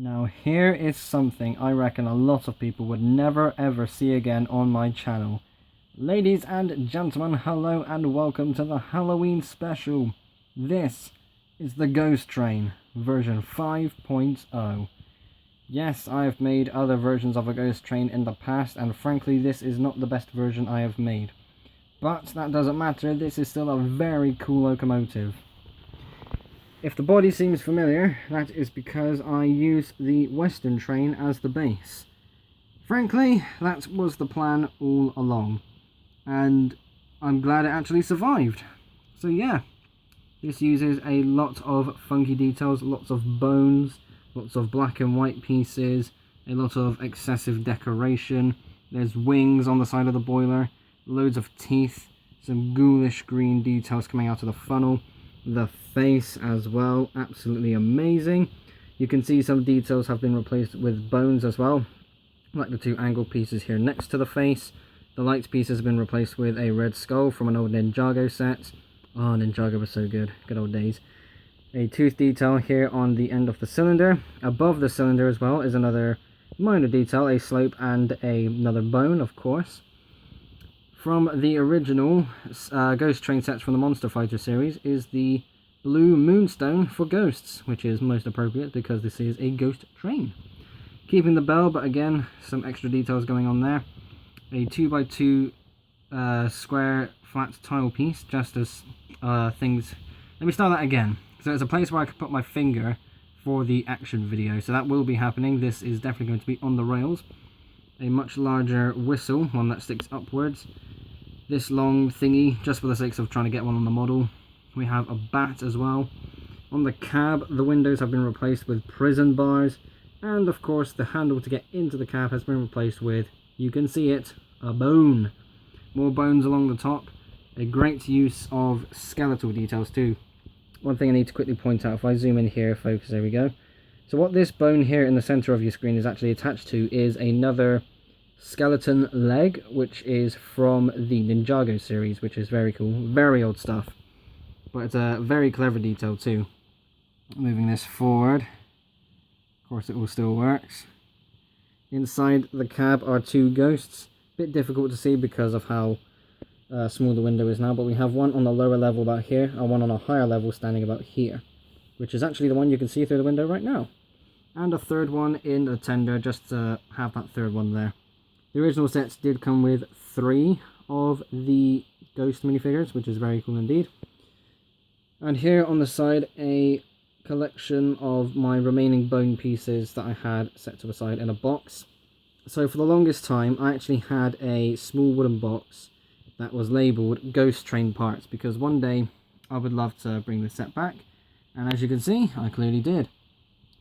Now here is something I reckon a lot of people would never ever see again on my channel. Ladies and gentlemen, hello and welcome to the Halloween special. This is the Ghost Train version 5.0. Yes, I have made other versions of a Ghost Train in the past, and frankly this is not the best version I have made. But that doesn't matter, this is still a very cool locomotive. If the body seems familiar, that is because I use the Western train as the base. Frankly, that was the plan all along, and I'm glad it actually survived. So yeah, this uses a lot of funky details, lots of bones, lots of black and white pieces, a lot of excessive decoration. There's wings on the side of the boiler, loads of teeth, some ghoulish green details coming out of the funnel. The face as well, absolutely amazing. You can see some details have been replaced with bones as well, like the two angle pieces here next to the face. The light pieces have been replaced with a red skull from an old Ninjago set. Oh, Ninjago was so good, good old days. A tooth detail here on the end of the cylinder. Above the cylinder as well is another minor detail, a slope and another bone, of course. From the original Ghost Train sets from the Monster Fighter series is the blue moonstone for ghosts, which is most appropriate because this is a ghost train. Keeping the bell, but again, some extra details going on there. A 2x2 square flat tile piece, just as things... Let me start that again. So it's a place where I can put my finger for the action video, so that will be happening. This is definitely going to be on the rails. A much larger whistle, one that sticks upwards. This long thingy, just for the sake of trying to get one on the model. We have a bat as well. On the cab, the windows have been replaced with prison bars. And of course, the handle to get into the cab has been replaced with, you can see it, a bone. More bones along the top. A great use of skeletal details too. One thing I need to quickly point out, if I zoom in here, focus, there we go. So what this bone here in the center of your screen is actually attached to is another skeleton leg, which is from the Ninjago series, which is very cool, very old stuff, but it's a very clever detail too. Moving this forward, of course it all still works. Inside the cab are two ghosts, bit difficult to see because of how small the window is now, but we have one on the lower level about here and one on a higher level standing about here, which is actually the one you can see through the window right now, and a third one in the tender just to have that third one there. The original sets did come with 3 of the Ghost minifigures, which is very cool indeed. And here on the side, a collection of my remaining bone pieces that I had set to the side in a box. So for the longest time, I actually had a small wooden box that was labelled Ghost Train Parts, because one day I would love to bring this set back. And as you can see, I clearly did.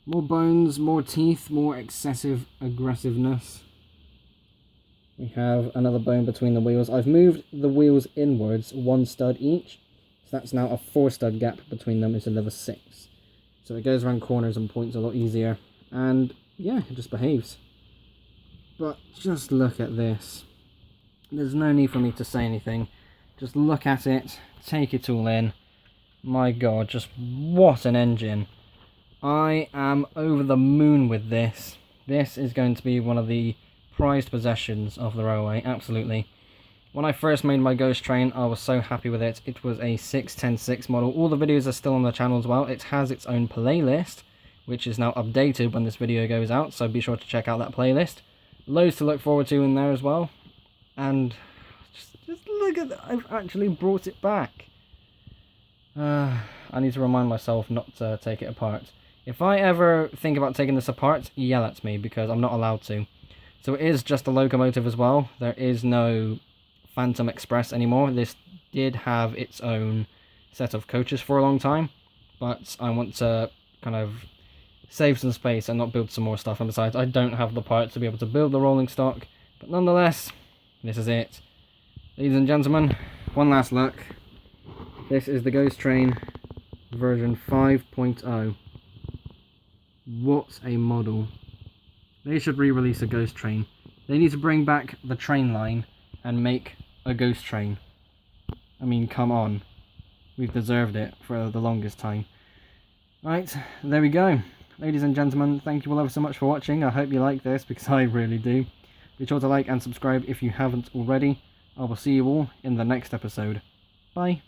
More bones, more teeth, more excessive aggressiveness. We have another bone between the wheels. I've moved the wheels inwards, 1 stud each. So that's now a 4 stud gap between them instead of a 6. So it goes around corners and points a lot easier. And yeah, it just behaves. But just look at this. There's no need for me to say anything. Just look at it, take it all in. My god, just what an engine. I am over the moon with this. This is going to be one of the prized possessions of the railway, absolutely. When I first made my Ghost Train, I was so happy with it. It was a 610.6 model. All the videos are still on the channel as well. It has its own playlist, which is now updated when this video goes out, so be sure to check out that playlist. Loads to look forward to in there as well. And just look at that, I've actually brought it back. I need to remind myself not to take it apart. If I ever think about taking this apart, yell at me, because I'm not allowed to. So it is just a locomotive as well. There is no Phantom Express anymore. This did have its own set of coaches for a long time, but I want to kind of save some space and not build some more stuff. And besides, I don't have the parts to be able to build the rolling stock. But nonetheless, this is it. Ladies and gentlemen, one last look. This is the Ghost Train version 5.0. What a model. They should re-release a Ghost Train. They need to bring back the train line and make a Ghost Train. I mean, come on. We've deserved it for the longest time. Right, there we go. ladies and gentlemen, thank you all ever so much for watching. I hope you like this, because I really do. Be sure to like and subscribe if you haven't already. I will see you all in the next episode. Bye.